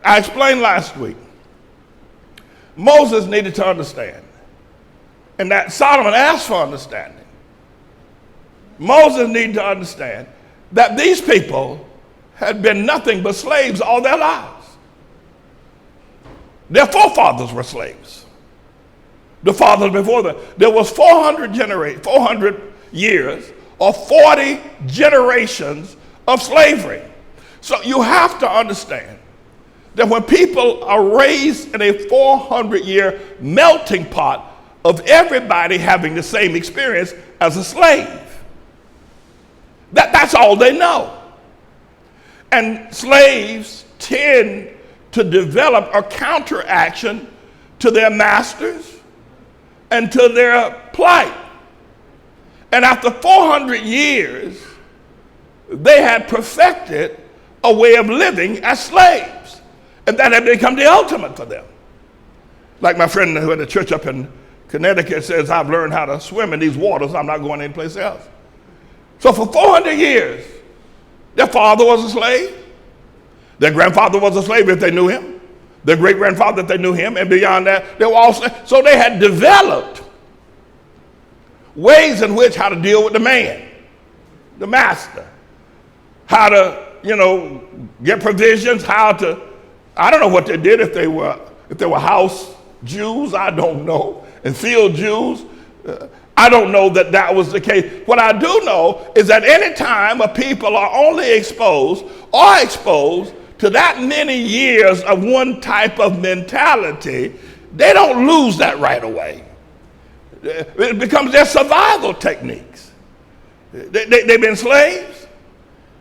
I explained last week, Moses needed to understand, and that Solomon asked for understanding. Moses needed to understand that these people had been nothing but slaves all their lives. Their forefathers were slaves. The fathers before them. There was 400 years or 40 generations of slavery. So you have to understand that when people are raised in a 400-year melting pot of everybody having the same experience as a slave, that's all they know. And slaves tend to develop a counteraction to their masters and to their plight. And after 400 years, they had perfected a way of living as slaves. And that had become the ultimate for them. Like my friend who had a church up in Connecticut says, I've learned how to swim in these waters. I'm not going anyplace else. So for 400 years, their father was a slave. Their grandfather was a slave if they knew him. Their great-grandfather if they knew him. And beyond that, they were all slaves. So they had developed ways in which how to deal with the man, the master. How to, get provisions, how to, I don't know what they did if they were house Jews, I don't know, and field Jews. I don't know that was the case. What I do know is that any time a people are only exposed to that many years of one type of mentality, they don't lose that right away. It becomes their survival techniques. They've been slaves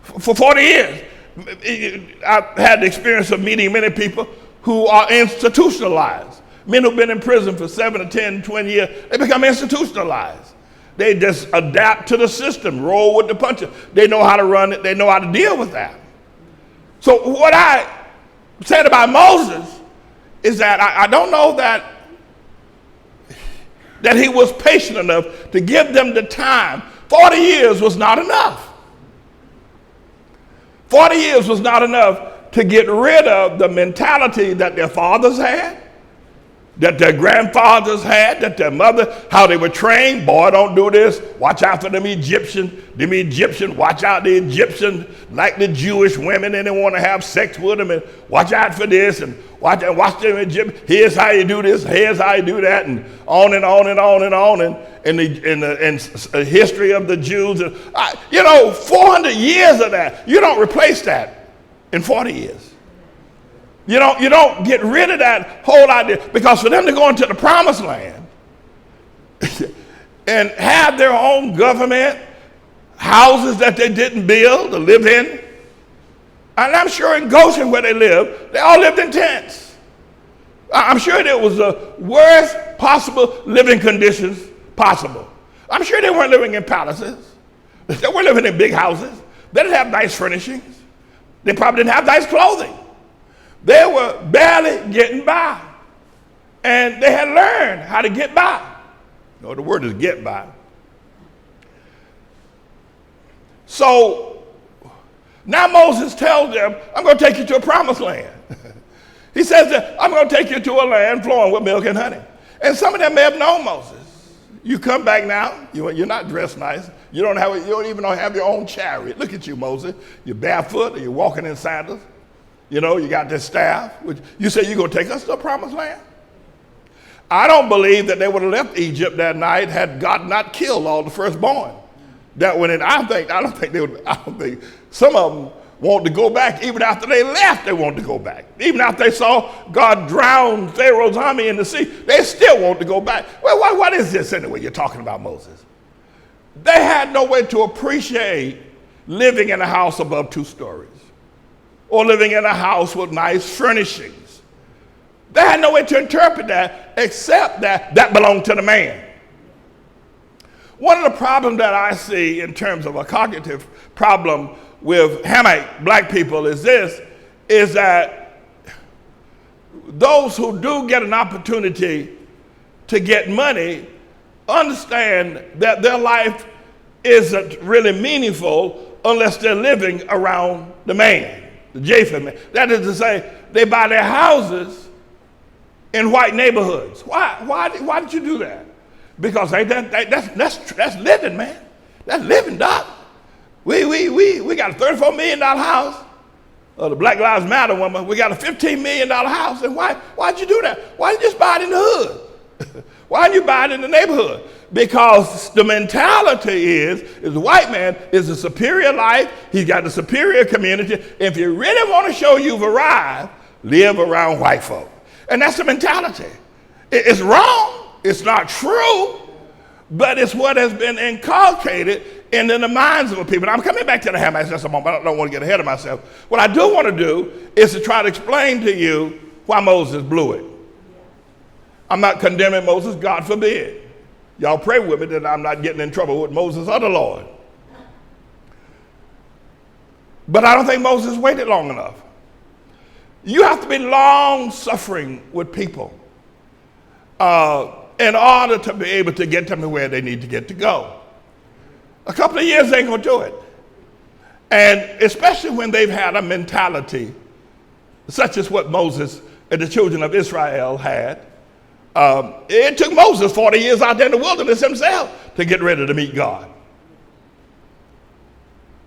for 40 years. I've had the experience of meeting many people who are institutionalized. Men who've been in prison for 7 or 10, 20 years, they become institutionalized. They just adapt to the system, roll with the punches. They know how to run it. They know how to deal with that. So what I said about Moses is that I don't know that he was patient enough to give them the time. 40 years was not enough. 40 years was not enough to get rid of the mentality that their fathers had, that their grandfathers had, that their mother, how they were trained. Boy, don't do this. Watch out for them Egyptians. Watch out, the Egyptians like the Jewish women and they want to have sex with them, and watch out for this, and watch them Egyptians. Here's how you do this. Here's how you do that, and on and on and on and on. And in the history of the Jews, 400 years of that. You don't replace that in 40 years. You don't get rid of that whole idea, because for them to go into the promised land and have their own government, houses that they didn't build to live in, and I'm sure in Goshen where they lived, they all lived in tents. I'm sure it was the worst possible living conditions possible. I'm sure they weren't living in palaces. They weren't living in big houses. They didn't have nice furnishings. They probably didn't have nice clothing. They were barely getting by. And they had learned how to get by. No, the word is get by. So now Moses tells them, I'm going to take you to a promised land. He says that I'm going to take you to a land flowing with milk and honey. And some of them may have known Moses. You come back now, you're not dressed nice. You don't even have your own chariot. Look at you, Moses. You're barefoot, or you're walking in sandals. You got this staff. You say you're going to take us to a promised land? I don't believe that they would have left Egypt that night had God not killed all the firstborn. That went in. I don't think some of them want to go back. Even after they left, they want to go back. Even after they saw God drown Pharaoh's army in the sea, they still want to go back. Well, what is this anyway you're talking about, Moses? They had no way to appreciate living in a house above 2 stories or living in a house with nice furnishings. They had no way to interpret that except that belonged to the man. One of the problems that I see in terms of a cognitive problem with Hamite black people is that those who do get an opportunity to get money understand that their life isn't really meaningful unless they're living around the man, the Japheth man. That is to say, they buy their houses in white neighborhoods. Why did you do that? Because that's living, man. That's living, Doc. We got a $34 million house. The Black Lives Matter woman, we got a $15 million house. And why'd you do that? Why didn't you just buy it in the hood? Why didn't you buy it in the neighborhood? Because the mentality is the white man is a superior life. He's got a superior community. If you really want to show you've arrived, live around white folk. And that's the mentality. It's wrong. It's not true. But it's what has been inculcated into the minds of the people. Now, I'm coming back to the Hamas just a moment. I don't want to get ahead of myself. What I do want to do is to try to explain to you why Moses blew it. I'm not condemning Moses, God forbid. Y'all pray with me that I'm not getting in trouble with Moses or the Lord. But I don't think Moses waited long enough. You have to be long-suffering with people in order to be able to get them to where they need to get to go. A couple of years ain't going to do it. And especially when they've had a mentality such as what Moses and the children of Israel had. It took Moses 40 years out there in the wilderness himself to get ready to meet God.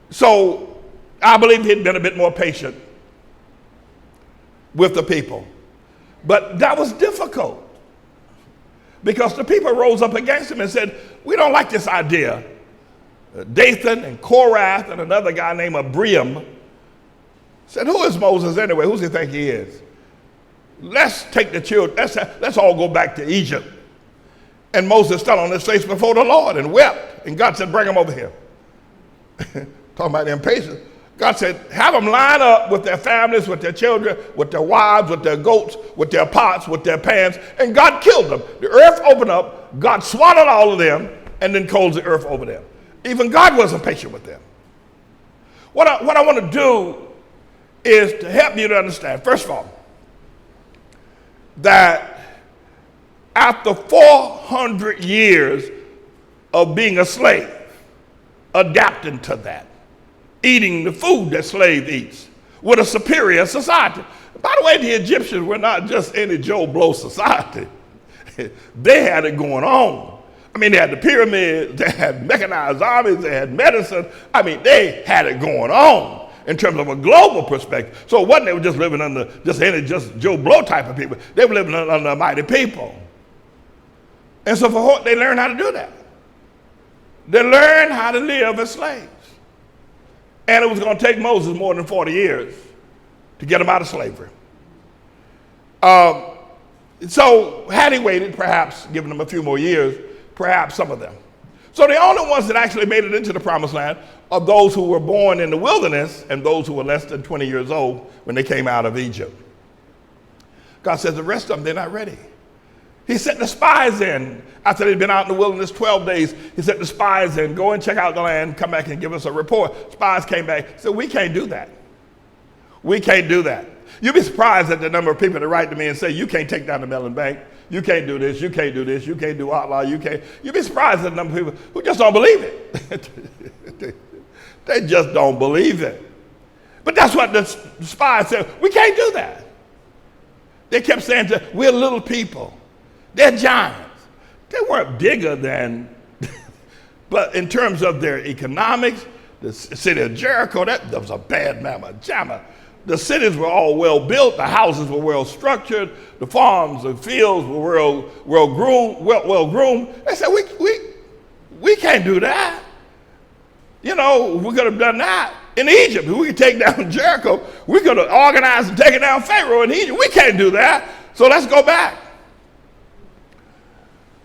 So I believe he'd been a bit more patient with the people. But that was difficult because the people rose up against him and said, we don't like this idea. Dathan and Korath and another guy named Abiram said, who is Moses anyway? Who does he think he is? Let's take the children, let's all go back to Egypt. And Moses fell on his face before the Lord and wept. And God said, bring them over here. Talking about impatience. God said, have them line up with their families, with their children, with their wives, with their goats, with their pots, with their pans. And God killed them. The earth opened up. God swallowed all of them and then closed the earth over them. Even God wasn't patient with them. What I want to do is to help you to understand, first of all, that after 400 years of being a slave, adapting to that, eating the food that slave eats, with a superior society. By the way, the Egyptians were not just any Joe Blow society. They had it going on. I mean, they had the pyramids, they had mechanized armies, they had medicine. I mean, they had it going on in terms of a global perspective. So it wasn't they were just living under just Joe Blow type of people. They were living under mighty people. And so they learned how to do that. They learned how to live as slaves. And it was going to take Moses more than 40 years to get them out of slavery. So had he waited, perhaps given them a few more years, perhaps some of them. So the only ones that actually made it into the promised land are those who were born in the wilderness and those who were less than 20 years old when they came out of Egypt. God says the rest of them, they're not ready. He sent the spies in. After they'd been out in the wilderness 12 days, he sent the spies in, go and check out the land, come back and give us a report. Spies came back, said, we can't do that. We can't do that. You'd be surprised at the number of people that write to me and say, you can't take down the Mellon Bank. You can't do this, you can't do this, you can't do ATLAH, you can't. You'd be surprised at the number of people who just don't believe it. They just don't believe it. But that's what the spies said, we can't do that. They kept saying, we're little people. They're giants. They weren't bigger than, but in terms of their economics, the city of Jericho, that was a bad mamma jamma. The cities were all well built, the houses were well structured, the farms, the fields were well groomed. They said, we can't do that. You know, we could have done that in Egypt. We could take down Jericho. We could have organized and taken down Pharaoh in Egypt. We can't do that. So let's go back.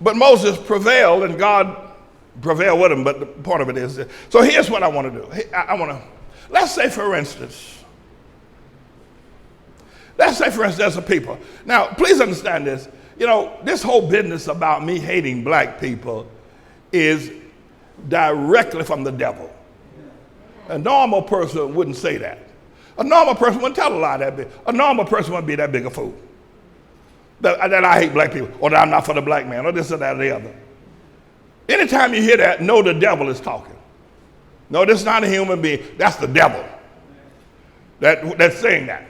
But Moses prevailed and God prevailed with him. But the point of it is, so here's what I want to do. Let's say for instance, as a people. Now, please understand this. You know, this whole business about me hating black people is directly from the devil. A normal person wouldn't say that. A normal person wouldn't tell a lie that big. A normal person wouldn't be that big a fool. That I hate black people, or that I'm not for the black man, or this or that or the other. Anytime you hear that, know the devil is talking. No, this is not a human being. That's the devil that's saying that.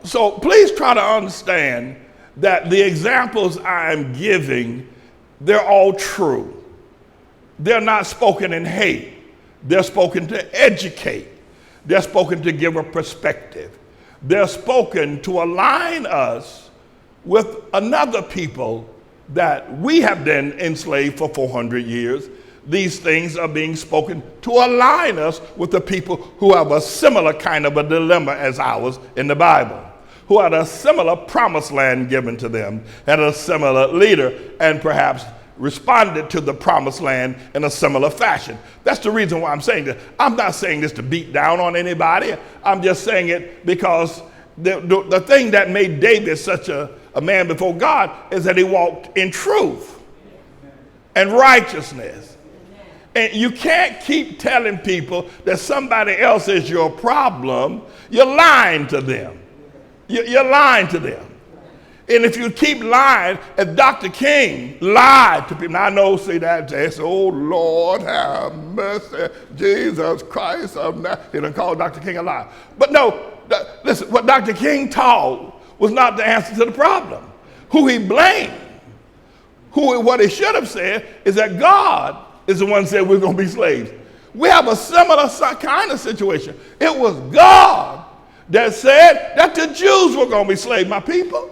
So please try to understand that the examples I'm giving, they're all true. They're not spoken in hate. They're spoken to educate. They're spoken to give a perspective. They're spoken to align us with another people that we have been enslaved for 400 years. These things are being spoken to align us with the people who have a similar kind of a dilemma as ours in the Bible, who had a similar promised land given to them, and a similar leader, and perhaps responded to the promised land in a similar fashion. That's the reason why I'm saying this. I'm not saying this to beat down on anybody. I'm just saying it because the thing that made David such a man before God is that he walked in truth and righteousness. And you can't keep telling people that somebody else is your problem. You're lying to them. You're lying to them. And if you keep lying, as Dr. King lied to people, now I know, see that, they say, oh Lord, have mercy, Jesus Christ of Nazareth. He done called Dr. King a liar. But no, listen, what Dr. King taught was not the answer to the problem. Who he blamed, what he should have said is that God is the one who said we're going to be slaves. We have a similar kind of situation. It was God that said that the Jews were going to be slaves, my people.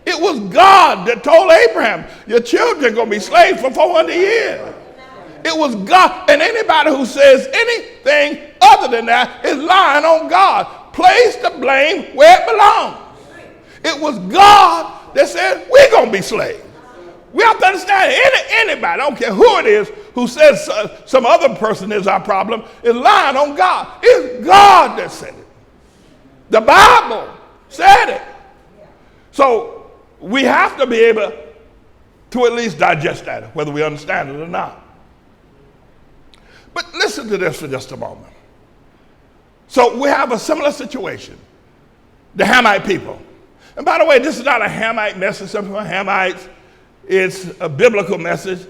It was God that told Abraham, your children are going to be slaves for 400 years. It was God. And anybody who says anything other than that is lying on God. Place the blame where it belongs. It was God that said we're going to be slaves. We have to understand anybody, I don't care who it is, who says some other person is our problem, is lying on God. It's God that said it. The Bible said it. So we have to be able to at least digest that, whether we understand it or not. But listen to this for just a moment. So we have a similar situation. The Hamite people. And by the way, this is not a Hamite message. Some people are Hamites. It's a biblical message,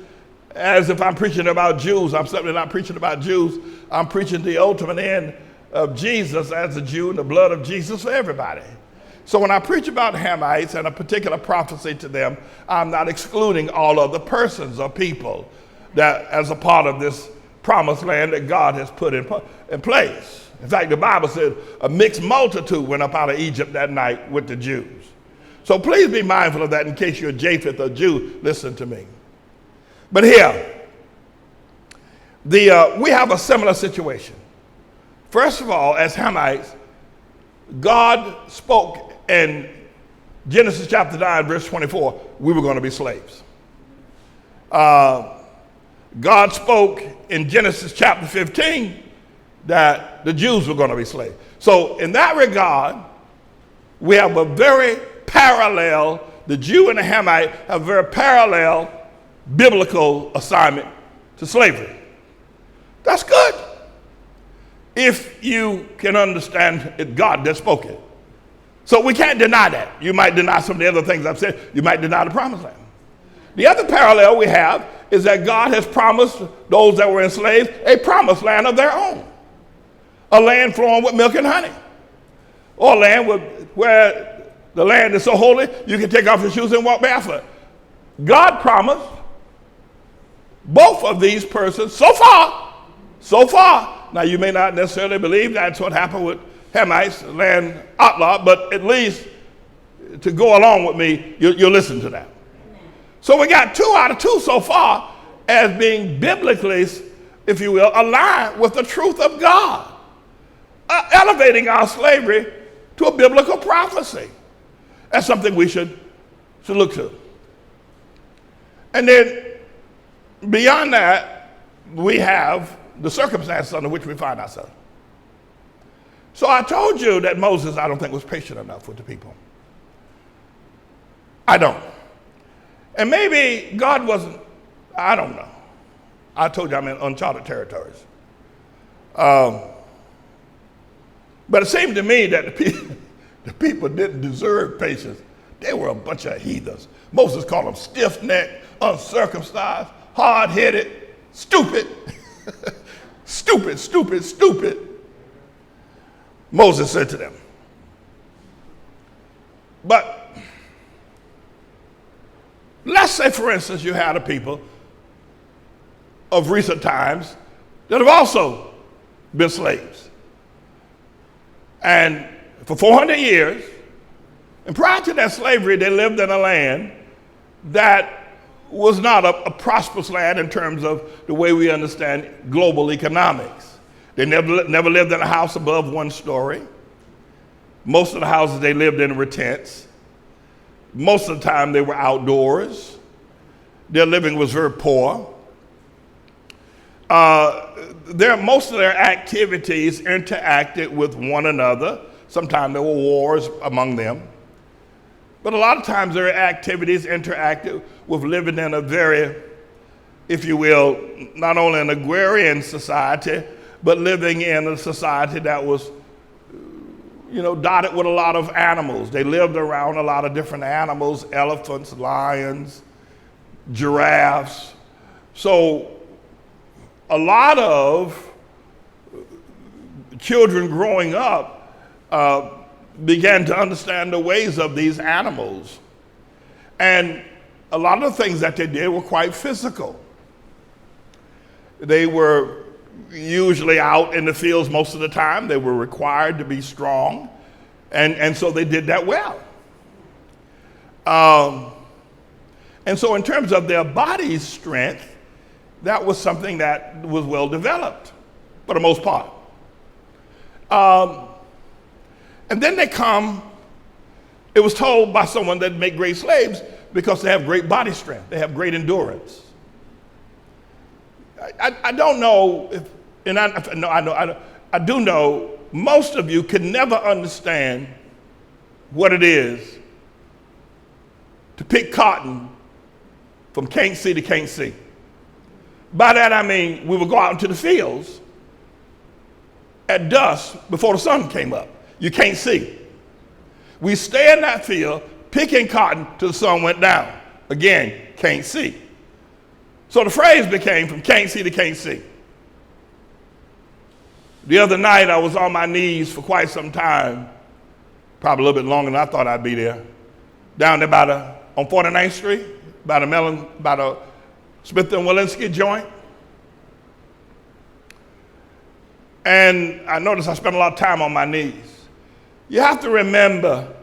as if I'm preaching about Jews. I'm certainly not preaching about Jews. I'm preaching the ultimate end of Jesus as a Jew and the blood of Jesus for everybody. So when I preach about Hamites and a particular prophecy to them, I'm not excluding all other persons or people that as a part of this promised land that God has put in place. In fact, the Bible said a mixed multitude went up out of Egypt that night with the Jews. So please be mindful of that in case you're a Japheth or Jew. Listen to me. But here, we have a similar situation. First of all, as Hamites, God spoke in Genesis chapter 9, verse 24, we were going to be slaves. God spoke in Genesis chapter 15 that the Jews were going to be slaves. So in that regard, we have a very parallel, the Jew and the Hamite have a very parallel biblical assignment to slavery. That's good. If you can understand it, God that spoke it. So we can't deny that. You might deny some of the other things I've said. You might deny the promised land. The other parallel we have is that God has promised those that were enslaved a promised land of their own. A land flowing with milk and honey. Or a land where the land is so holy you can take off your shoes and walk barefoot. God promised both of these persons so far. Now you may not necessarily believe that's what happened with Hamites, land ATLAH, but at least to go along with me, you'll listen to that. So we got 2 out of 2 so far as being biblically, if you will, aligned with the truth of God, elevating our slavery to a biblical prophecy. That's something we should look to. And then beyond that, we have the circumstances under which we find ourselves. So I told you that Moses, I don't think, was patient enough with the people. I don't. And maybe God wasn't, I don't know. I told you I'm in uncharted territories. But it seemed to me that the people didn't deserve patience. They were a bunch of heathens. Moses called them stiff-necked, uncircumcised, hard-headed, stupid. Stupid. Moses said to them, But let's say, for instance, you had a people of recent times that have also been slaves. And for 400 years, and prior to that slavery, they lived in a land that was not a prosperous land in terms of the way we understand global economics. They never lived in a house above 1 story. Most of the houses they lived in were tents. Most of the time they were outdoors. Their living was very poor. Most of their activities interacted with one another. Sometimes there were wars among them. But a lot of times their activities interacted with living in a very, if you will, not only an agrarian society, but living in a society that was, dotted with a lot of animals. They lived around a lot of different animals, elephants, lions, giraffes. So a lot of children growing up began to understand the ways of these animals. And a lot of the things that they did were quite physical. They were usually out in the fields most of the time. They were required to be strong. And so they did that well. And so in terms of their body's strength, that was something that was well developed for the most part. And then it was told by someone that make great slaves because they have great body strength. They have great endurance. I don't know if, and I do know most of you can never understand what it is to pick cotton from can't see to can't see. By that I mean we would go out into the fields at dusk before the sun came up. You can't see. We stay in that field picking cotton till the sun went down. Again, can't see. So the phrase became from can't see to can't see. The other night I was on my knees for quite some time, probably a little bit longer than I thought I'd be there, down there on 49th Street, by the Smith & Walensky joint. And I noticed I spent a lot of time on my knees. You have to remember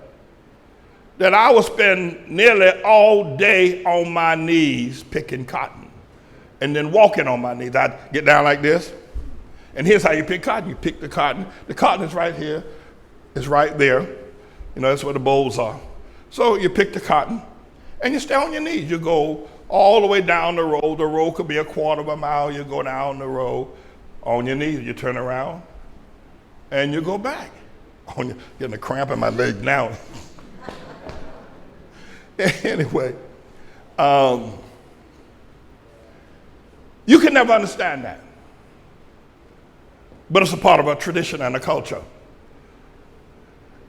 that I would spend nearly all day on my knees picking cotton and then walking on my knees. I'd get down like this, and here's how you pick cotton. You pick the cotton. The cotton is right here. It's right there. That's where the bowls are. So you pick the cotton, and you stay on your knees. You go all the way down the road. The road could be a quarter of a mile. You go down the road on your knees. You turn around, and you go back. Getting a cramp in my leg now. Anyway, you can never understand that. But it's a part of our tradition and a culture.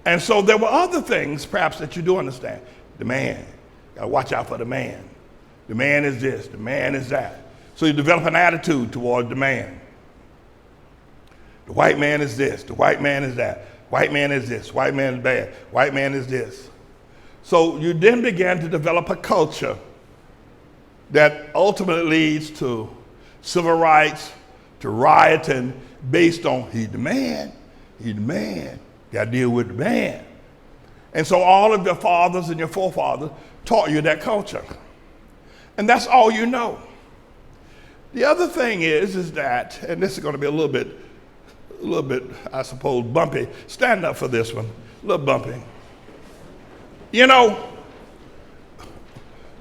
And so there were other things perhaps that you do understand. The man, gotta watch out for the man. The man is this, the man is that. So you develop an attitude toward the man. The white man is this, the white man is that. White man is this, white man is bad, white man is this. So you then began to develop a culture that ultimately leads to civil rights, to rioting based on he's the man, gotta deal with the man. And so all of your fathers and your forefathers taught you that culture. And that's all you know. The other thing is that, and this is gonna be a little bit, I suppose, bumpy. Stand up for this one, a little bumpy.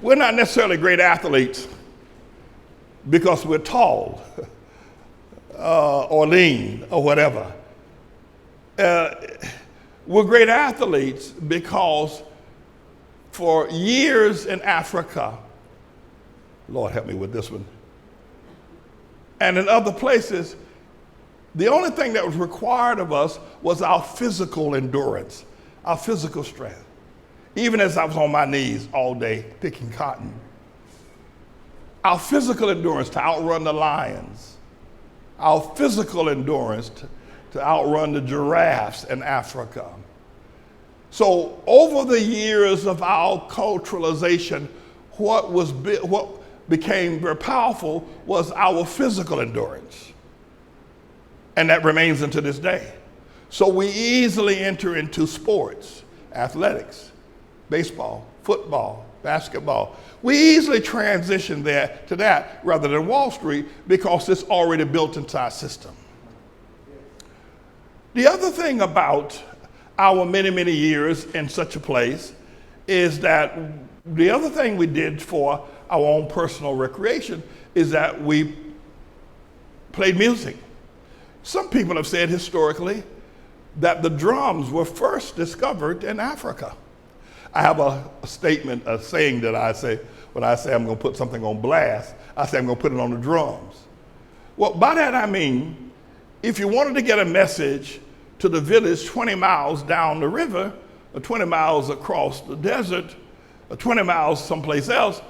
We're not necessarily great athletes because we're tall or lean or whatever. We're great athletes because for years in Africa, Lord help me with this one, and in other places, the only thing that was required of us was our physical endurance, our physical strength. Even as I was on my knees all day picking cotton, our physical endurance to outrun the lions, our physical endurance to outrun the giraffes in Africa. So over the years of our culturalization, what became very powerful was our physical endurance. And that remains unto this day. So we easily enter into sports, athletics, baseball, football, basketball. We easily transition there to that rather than Wall Street because it's already built into our system. The other thing about our many, many years in such a place is that the other thing we did for our own personal recreation is that we played music. Some people have said historically that the drums were first discovered in Africa. I have a statement, a saying that I say, when I say I'm going to put something on blast, I say I'm going to put it on the drums. Well, by that I mean, if you wanted to get a message to the village 20 miles down the river, or 20 miles across the desert, or 20 miles someplace else,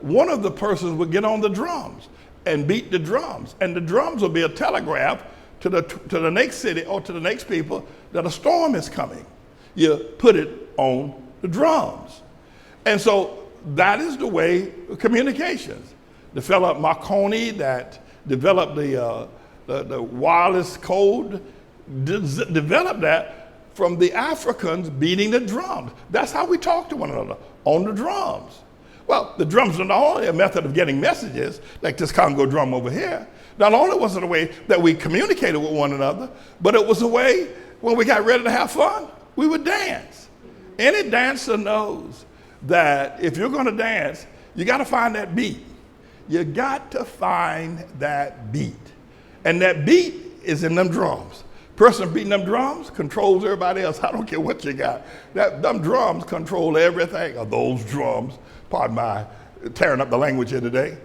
one of the persons would get on the drums and beat the drums. And the drums would be a telegraph to the next city or to the next people that a storm is coming. You put it on the drums. And so that is the way of communications. The fellow Marconi that developed the wireless code developed that from the Africans beating the drums. That's how we talk to one another, on the drums. Well, the drums are not only a method of getting messages, like this Congo drum over here. Not only was it a way that we communicated with one another, but it was a way when we got ready to have fun, we would dance. Any dancer knows that if you're going to dance, you got to find that beat. You got to find that beat. And that beat is in them drums. Person beating them drums controls everybody else. I don't care what you got. Them drums control everything. Or those drums, pardon my tearing up the language here today.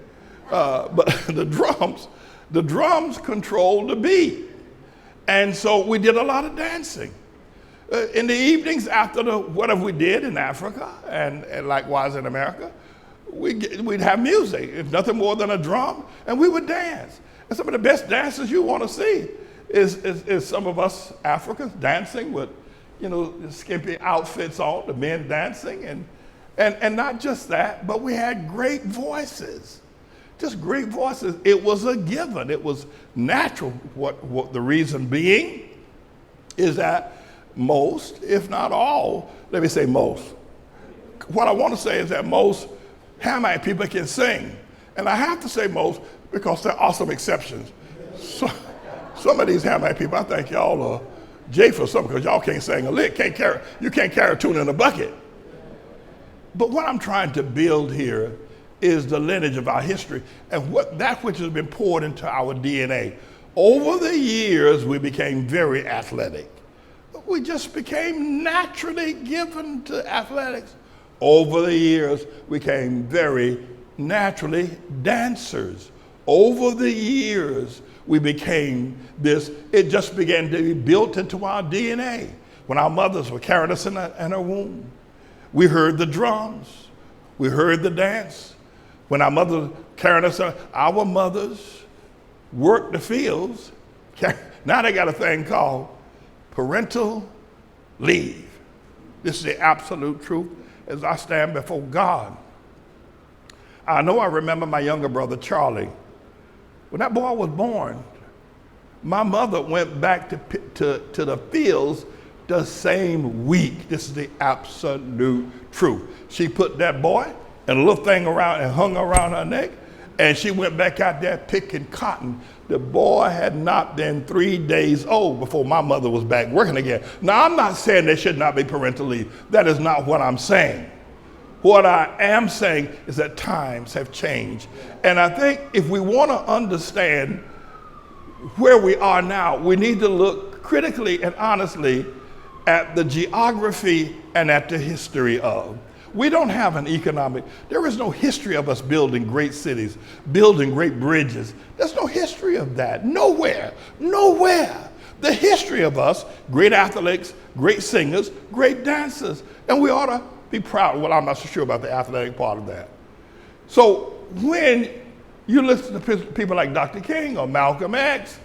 But the drums control the beat. And so we did a lot of dancing. In the evenings after whatever we did in Africa and likewise in America, we'd have music, if nothing more than a drum, and we would dance. And some of the best dances you want to see is some of us Africans dancing with, skimpy outfits on, the men dancing, and not just that, but we had great voices, just great voices. It was a given. It was natural. What the reason being is that most, if not all, let me say most. What I want to say is that most Hamite people can sing. And I have to say most because there are some exceptions. So, some of these Hamite people, I think y'all are J for something because y'all can't sing a lick. You can't carry a tune in a bucket. But what I'm trying to build here is the lineage of our history and that which has been poured into our DNA. Over the years, we became very athletic. We just became naturally given to athletics. Over the years, we became very naturally dancers. Over the years, we became this. It just began to be built into our DNA. When our mothers were carrying us in our womb, we heard the drums. We heard the dance. When our mothers carried us, our mothers worked the fields. Now they got a thing called parental leave. This is the absolute truth as I stand before God. I remember my younger brother, Charlie. When that boy was born, my mother went back to the fields the same week. This is the absolute truth. She put that boy in a little thing around and hung around her neck, and she went back out there picking cotton. The boy had not been 3 days old before my mother was back working again. Now, I'm not saying there should not be parental leave. That is not what I'm saying. What I am saying is that times have changed. And I think if we want to understand where we are now, we need to look critically and honestly at the geography and at the history of. We don't have there is no history of us building great cities, building great bridges. There's no history of that. Nowhere. The history of us, great athletes, great singers, great dancers. And we ought to be proud. Well, I'm not so sure about the athletic part of that. So when you listen to people like Dr. King or Malcolm X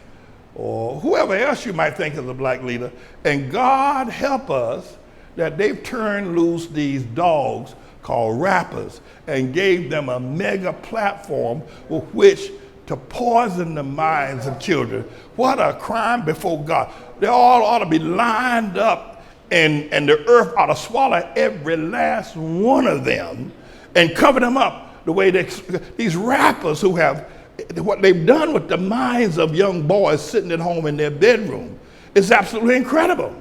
or whoever else you might think is a black leader, and God help us that they've turned loose these dogs called rappers and gave them a mega platform with which to poison the minds of children. What a crime before God. They all ought to be lined up, and the earth ought to swallow every last one of them and cover them up the way these rappers who have, what they've done with the minds of young boys sitting at home in their bedroom is absolutely incredible.